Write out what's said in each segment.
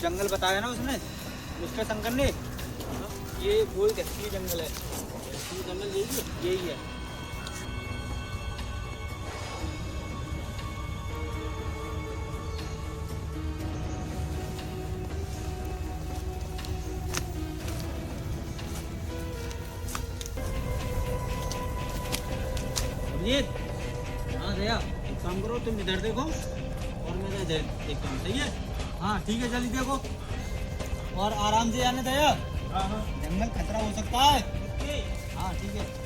जंगल बताया ना उसने, उसके शंकर ने, ये वो एक असली जंगल है। असली जंगल यही है। यही है। अभिजीत, हाँ दया, एक काम करो, तुम इधर देखो और मैं इधर देखता हूँ, सही है? हाँ ठीक है, जल्दी देखो और आराम से जाने दया। हाँ हाँ जंगल खतरा हो सकता है। हाँ ठीक है।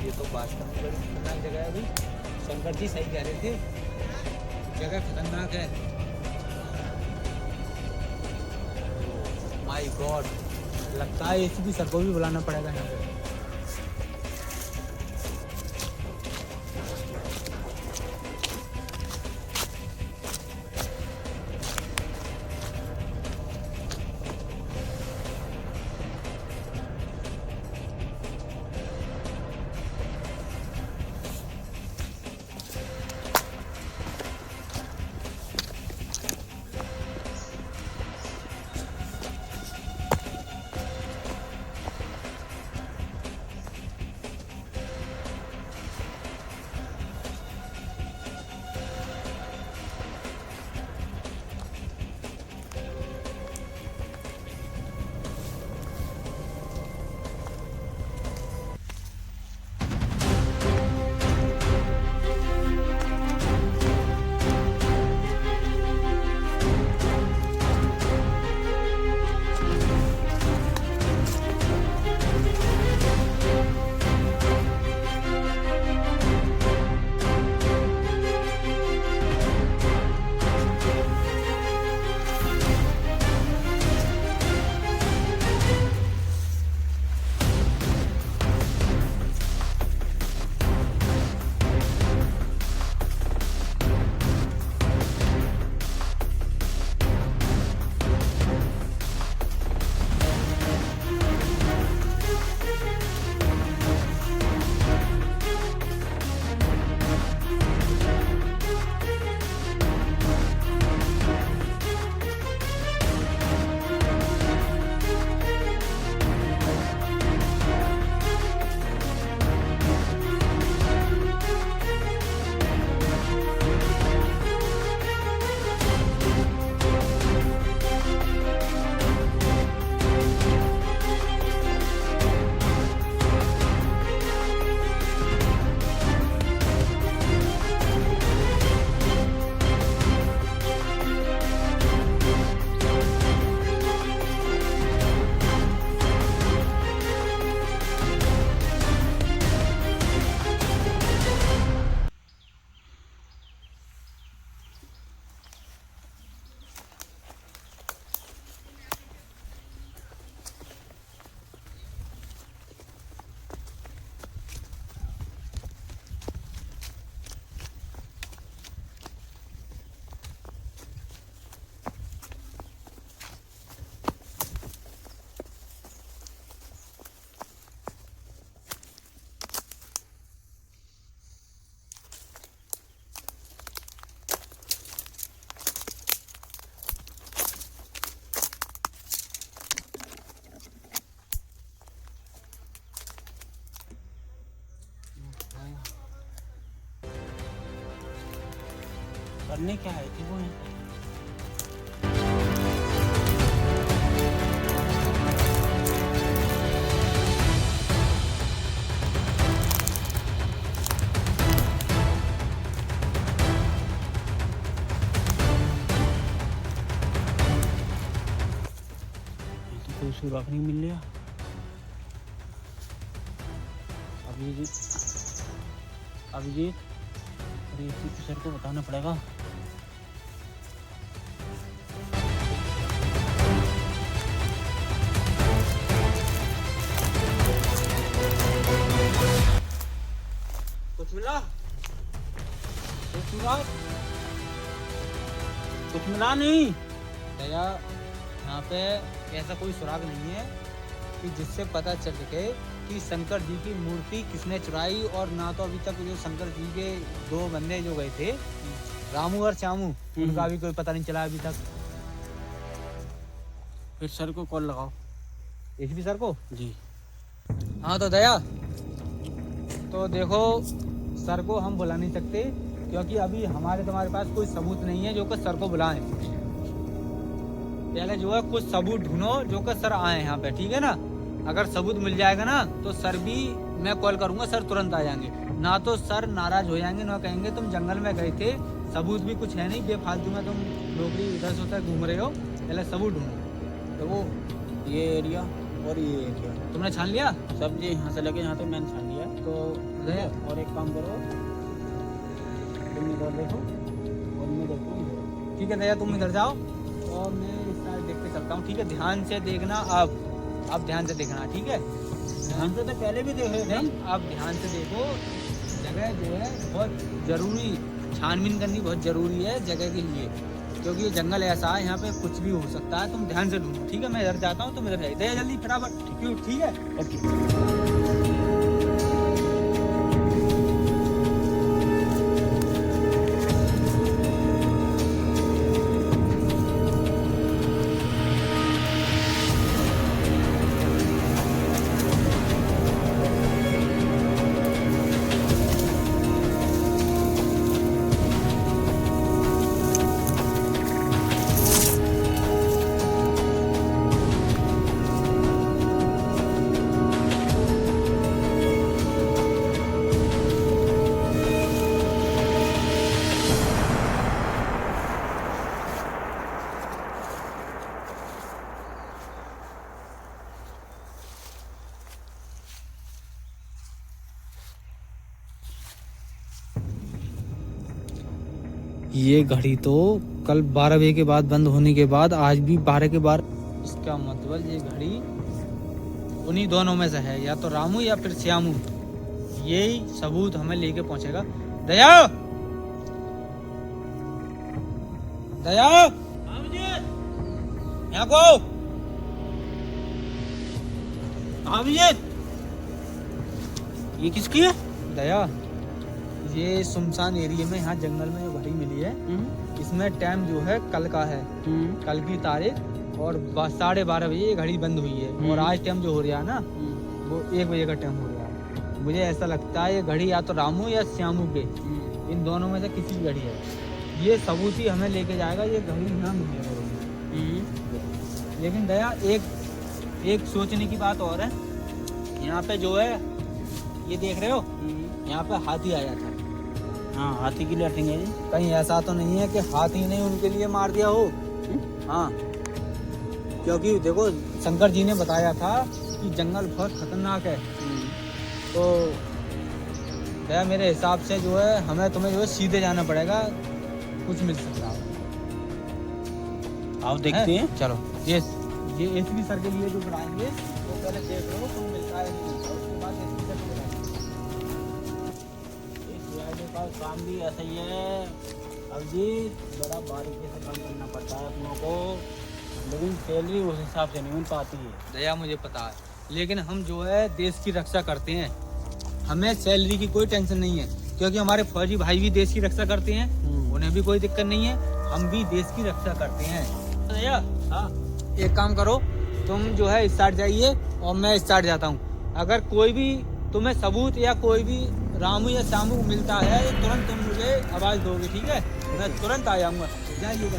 ये तो वास्तव में बड़ी खतरनाक जगह है भाई। शंकर जी सही कह रहे थे, जगह खतरनाक है। माय गॉड, लगता है एसीपी सर को भी बुलाना पड़ेगा यहाँ पे। करने क्या है कि वो यहाँ पे? कोई सुराग नहीं मिल रहा। अभिजीत, अरे एसीपी सर को बताना पड़ेगा। कुछ मिला? कुछ मिला नहीं? दया, यहाँ पे ऐसा कोई सुराग नहीं है कि जिससे पता चल सके कि शंकर जी की मूर्ति किसने चुराई, और ना तो अभी तक जो शंकर जी के 2 बंदे जो गए थे, रामू और श्यामू, उनका भी कोई पता नहीं चला अभी तक। फिर सर को कॉल लगाओ। एसपी सर को? जी। हाँ तो दया, तो देखो सर को हम बुला नहीं सकते क्योंकि अभी तुम्हारे पास कोई सबूत नहीं है जो कि सर को बुलाएं। पहले जो है कुछ सबूत ढूंढो जो कि सर आए यहाँ पे, ठीक है ना। अगर सबूत मिल जाएगा ना तो सर भी, मैं कॉल करूंगा, सर तुरंत आ जाएंगे। ना तो सर नाराज हो जाएंगे, ना कहेंगे तुम जंगल में गए थे, सबूत भी कुछ है नहीं, बेफालतू में तुम नौकरी इधर से उधर घूम रहे हो, पहले सबूत ढूंढो। तो वो ये एरिया और ये एरिया तुमने छान लिया? सब जी यहाँ से लेके यहाँ तक मैंने छान लिया। तो दया, और एक काम करो, तुम इधर देखो और मैं देखता हूँ। ठीक है दया, तुम इधर जाओ और मैं इस साइड देख के चलता हूँ, ठीक है। ध्यान से देखना, अब ध्यान से देखना, ठीक है। ध्यान से तो पहले भी देखे थे। नहीं, अब ध्यान से देखो, जगह जो है बहुत जरूरी, छानबीन करनी बहुत जरूरी है जगह के लिए, क्योंकि ये जंगल ऐसा है, यहाँ पे कुछ भी हो सकता है। तुम ध्यान से ढूंढो, ठीक है। मैं इधर जाता हूँ, तुम इधर जाइए। दया जल्दी फटाफट, ठीक है। ओके। ये घड़ी तो कल 12 बजे के बाद बंद होने के बाद आज भी 12 के बाद, इसका मतलब ये घड़ी उन्हीं दोनों में से है, या तो रामू या फिर श्यामू। यही सबूत हमें लेके पहुंचेगा। दया, दया, यहाँ को ये किसकी है? दया, ये सुनसान एरिया में, यहाँ जंगल में जो घड़ी मिली है, इसमें टाइम जो है कल का है, कल की तारीख, और 12:30 बजे ये घड़ी बंद हुई है। और आज टाइम जो हो रहा है ना, वो 1 बजे का टाइम हो रहा है। मुझे ऐसा लगता है ये घड़ी या तो रामू या श्यामू के, इन दोनों में से किसी की घड़ी है। ये सबूत ही हमें लेके जाएगा, ये घड़ी यहाँ मिलेगा। लेकिन दया, एक सोचने की बात और है, यहाँ पे जो है, ये देख रहे हो, यहाँ पे हाथी आया था। हाँ, हाथी की लैटिंग है। कहीं ऐसा तो नहीं है कि हाथी ने उनके लिए मार दिया हो? हाँ, क्योंकि देखो शंकर जी ने बताया था कि जंगल बहुत खतरनाक है। तो दया, मेरे हिसाब से जो है तुम्हें जो है सीधे जाना पड़ेगा, कुछ मिल सकता है। आओ देखते हैं। चलो, ये एसपी सर के लिए जो बुलाएंगे वो पहले देख लो तुम मिलता है नहीं मिलता, उसके बाद एसपी सर को बुलाएंगे। का काम भी ऐसा ही है। अब जी बड़ा बारीकी से काम करना पड़ता है अपनों को, लेकिन सैलरी उस हिसाब से नहीं मिल पाती है। दया, मुझे पता है, लेकिन हम जो है देश की रक्षा करते हैं, हमें सैलरी की कोई टेंशन नहीं है, क्योंकि हमारे फौजी भाई भी देश की रक्षा करते हैं, उन्हें भी कोई दिक्कत नहीं है, हम भी देश की रक्षा करते हैं। दया, हाँ, एक काम करो, तुम जो है इस साइड जाइए और मैं इस साइड जाता हूँ। अगर कोई भी तुम्हें सबूत या कोई भी रामू या श्यामू मिलता है तो तुरंत तुम मुझे आवाज़ दोगे, ठीक है? मैं तुरंत आ जाऊँगा। जाइए।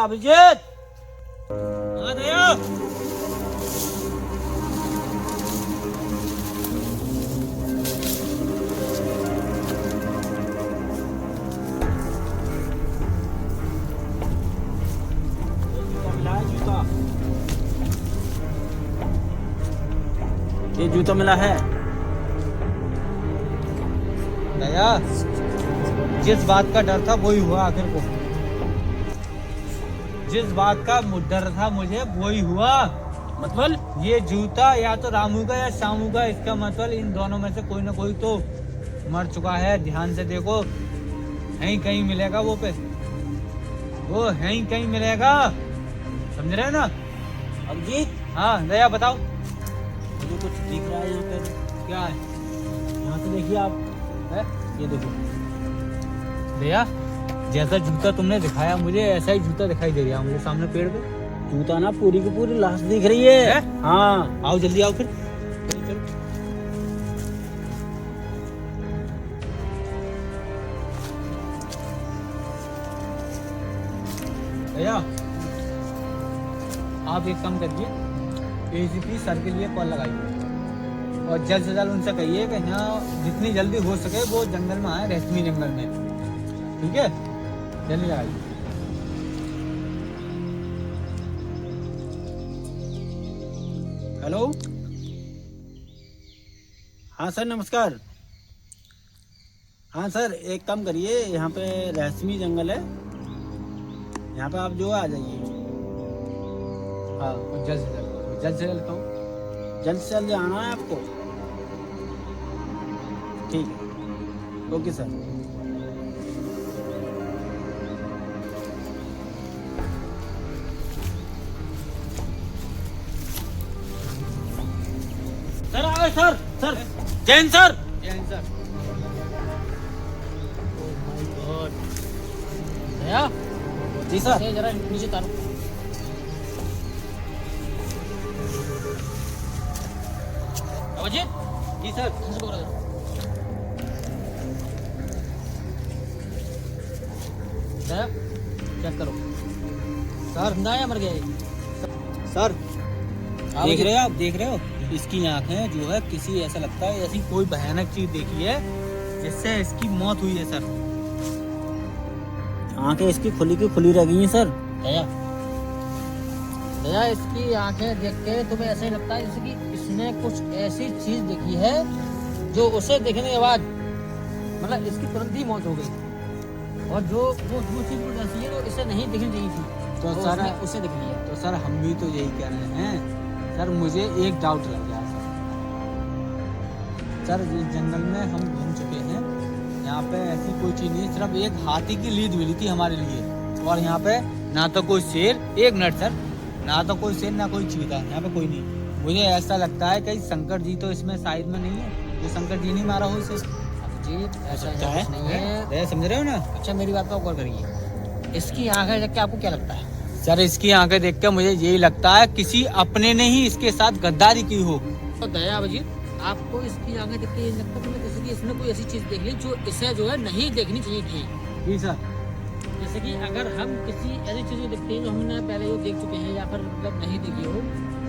अभिजीत। हाँ दया। ये जूता मिला है। दया, जिस बात का डर था वही हुआ आखिर को। जिस बात का डर था मुझे वही हुआ। मतलब ये जूता या तो रामू का या श्यामू का, इसका मतलब इन दोनों में से कोई ना कोई तो मर चुका है। ध्यान से देखो, है ही कहीं मिलेगा वो पे, वो है ही कहीं मिलेगा, समझ रहे हो ना? अभिजीत, हाँ दया बताओ। मुझे कुछ दिख रहा है यहाँ पे। क्या है? यहाँ से देखिए आप, है? ये देखो। दया, जैसा जूता तुमने दिखाया मुझे ऐसा ही जूता दिखाई दे रहा है मुझे सामने पेड़ पे। जूता ना पूरी की पूरी लाश दिख रही है। हाँ, आओ जल्दी आओ फिर, चलो। भैया आप एक काम करिए, एसीपी सर के लिए कॉल लगाइए और जल्द से जल्द उनसे कहिए कि यहाँ जितनी जल्दी हो सके वो जंगल में आए, रेशमी जंगल में। ठीक है, जल्दी लगाइए। हेलो। हाँ सर, नमस्कार। हाँ सर, एक काम करिए, यहाँ पे रेशमी जंगल है, यहाँ पे आप जो आ जाइए। हाँ, और जल्द से जल्द कहो। जल्द से जल्द आना है आपको। ठीक है, ओके सर। सर आ गए sir. Sir Jain sir. Jain sir. Daya, जी सर। ये जरा नीचे तारो। अभिजीत, जी सर। इसको करो। दया, चेक करो। सर जिंदा या मर गया ये? सर हाँ, देख मुझे- रहे हो आप, देख रहे हो इसकी आंखें जो है किसी, ऐसा लगता है ऐसी कोई भयानक चीज देखी है जिससे इसकी मौत हुई है सर। आंखें इसकी खुली की खुली रह गई हैं सर। दया, दया, इसकी आंखें देख के तुम्हें ऐसा ही लगता है जैसे कि इसने कुछ ऐसी चीज देखी है जो उसे देखने के बाद मतलब इसकी तुरंत ही मौत हो गई, और जो चीज कुछ ऐसी है जो इसे नहीं दिखनी चाहिए थी तो तो सर उसने उसे देख लिया। तो सर हम भी तो यही कह रहे हैं सर, मुझे एक डाउट लग गया सर। इस जंगल में हम घूम चुके हैं, यहाँ पे ऐसी कोई चीज नहीं, सिर्फ एक हाथी की लीद मिली थी हमारे लिए, और यहाँ पे ना तो कोई शेर, एक मिनट सर, ना तो कोई शेर ना कोई चीता, यहाँ पे कोई नहीं। मुझे ऐसा लगता है कि शंकर जी तो इसमें साइड में नहीं है, जो शंकर जी नहीं मारा हो इसे। अभिजीत, ऐसा सकता है? कुछ नहीं है। है, समझ रहे हो ना? अच्छा मेरी बात पर गौर करिए, इसकी आंखें देख के आपको क्या लगता है? सर इसकी आंखें देख कर मुझे यही लगता है किसी अपने ने ही इसके साथ गद्दारी की हो। तो दया अभिजीत, आपको इसकी आंखें देख के ये लगता है जैसे कि इसने कोई ऐसी चीज देख ली जो इसे जो है नहीं देखनी चाहिए थी। जी सर। जैसे कि अगर हम किसी ऐसी चीज को देखते हैं जो हमने पहले जो देख चुके हैं या फिर मतलब नहीं देखी हो,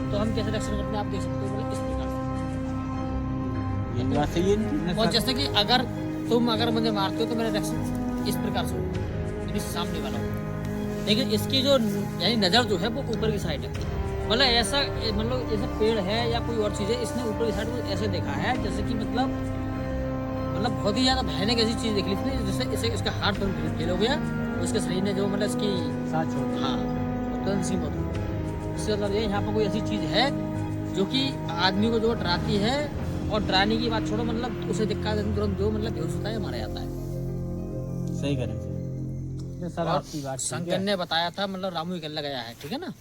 तो हम कैसे रिएक्शन करते हैं आप देख सकते हो, मतलब इस प्रकार से। ये बात सही है। और जैसे कि अगर तुम मुझे मारते हो तो मेरा रिएक्शन इस प्रकार से होगा, यानी सामने वाला हो। लेकिन इसकी जो यानी नज़र जो है वो ऊपर की साइड है, मतलब ऐसा जैसे पेड़ है या कोई और चीज़ है, इसने ऊपर की साइड को ऐसे देखा है जैसे कि मतलब बहुत ही ज़्यादा भयानक ऐसी चीज़ देख ली इसने, जिससे इसे इसका हार्ट फेल हो गया, उसके शरीर ने जो मतलब इसकी साथ छोड़ दिया। हाँ तुरंत सी मौत हो गई। इससे मतलब ये यहाँ पर कोई ऐसी चीज़ है जो कि आदमी को जो डराती है, और डराने की बात छोड़ो मतलब उसे दिक्कत तुरंत जो मतलब बेहोश होता है, मारा जाता है। सही करें सर और आपकी बात ठीक शंकर है। ने बताया था मतलब रामू अकेला गया है, ठीक है ना,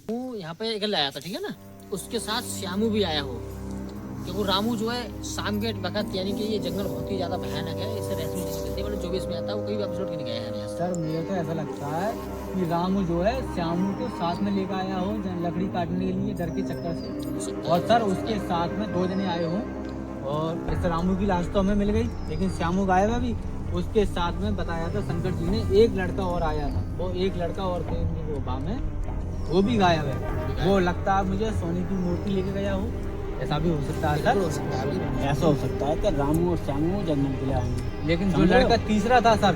वो यहाँ पे अकेला आया था, ठीक है ना, उसके साथ श्यामू भी आया हो, क्योंकि रामू जो है शाम के वक्त यानी कि ये जंगल बहुत ही ज्यादा भयानक है, इसे रेस्क्यू करते मतलब जो भी इसमें आता है वो कोई भी एपिसोड के नहीं गया है यहाँ से। सर मुझे तो ऐसा लगता है कि रामू जो है श्यामू को साथ में लेकर आया हो लकड़ी काटने के लिए डर के चक्कर से, हो सकता और है। सर उसके साथ में 2 जने आए हों, और जैसे रामू की लाश तो हमें मिल गई लेकिन श्यामू गायब है अभी, उसके साथ में बताया था शंकर जी ने एक लड़का और आया था, वो एक लड़का और थे वो बा में, वो भी गायब है। वो लगता है मुझे सोने की मूर्ति लेके गया हो, ऐसा भी हो सकता है बिल्कुल हो सर। सकता है, अभी ऐसा हो सकता है कि रामू और श्यामू जंगल के लिए आएंगे। लेकिन जो समझे? लड़का तीसरा था सर,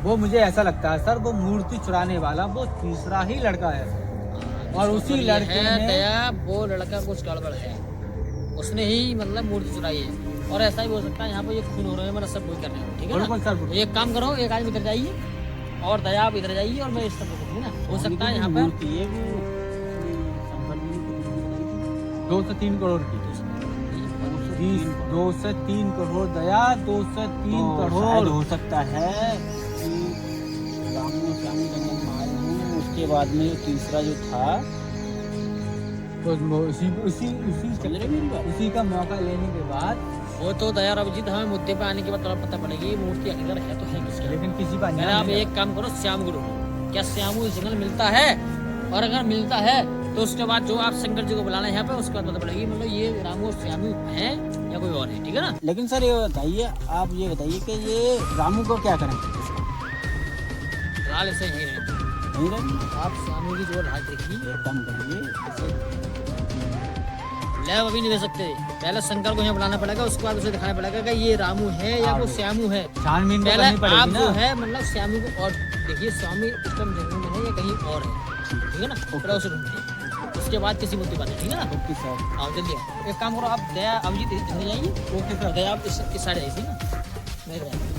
वो मुझे ऐसा लगता है सर, वो मूर्ति चुराने वाला वो तीसरा ही लड़का है सर। और उसी मतलब ये लड़के है ने दया, वो लड़का कुछ गड़बड़ है, उसने ही मतलब मूर्ति चुराई है। और ऐसा भी हो सकता है यहाँ पे ये खून हो रहे हैं, मतलब सब कोई कर रहे हैं, ठीक है बिल्कुल ना। सर, तो एक काम करो, एक आदमी इधर जाइए और दया आप इधर जाइए और मैं इस तरफ देखूंगी ना, हो सकता है यहाँ पे मूर्ति है वो शंकर जी की कितनी 2 से 3 करोड़ की, 2 से 3 करोड़ दया, 2 से 3 तो शायद करोड़। हो सकता है कि रामू और श्यामू जंगल में आए हों, उसके बाद में जो तीसरा जो था, तो उसी उसी उसी समझ रहे मेरी बात? उसी का मौका लेने के बाद, वो तो दया और अभिजीत हमें मुद्दे पे आने के बाद थोड़ा पता पड़ेगी ये मूर्ति अगर है तो है किसकी। लेकिन किसी का पहले अन्याय आप नहीं एक काम करो, श्याम गुरु, क्या श्यामू इस जंगल मिलता है? और अगर मिलता है तो उसके बाद जो आप शंकर जी को बुलाना है यहाँ पे, उसके बाद पता पड़ेगी मतलब ये रामू और श्यामू है या कोई और है, ठीक है ना। लेकिन सर ये बताइए, आप ये बताइए कि ये रामू को क्या करें? फिलहाल ऐसे यही रहेंगे, नहीं रहेंगे? आप श्यामू की जो राज देखिए, एक काम करिए, लैब अभी नहीं दे सकते, पहले शंकर को यहाँ बुलाना पड़ेगा, उसके बाद उसे दिखाना पड़ेगा कि ये रामू है या वो श्यामू है। छानबीन तो पहले करनी पड़ेगी आप जो ना। है मतलब श्यामू को और देखिए, स्वामी इस टाइम जंगल में है या कहीं और है, ठीक है ना, थोड़ा उसे ढूंढिए, उसके बाद किसी मुद्दे बात है, ठीक है ना। Okay sir. आओ जल्दी आओ, एक काम करो आप दया अभिजीत इधर जाइए, ओके सर। दया आप इस साइड आइए, ठीक है ना, मैं इधर आया।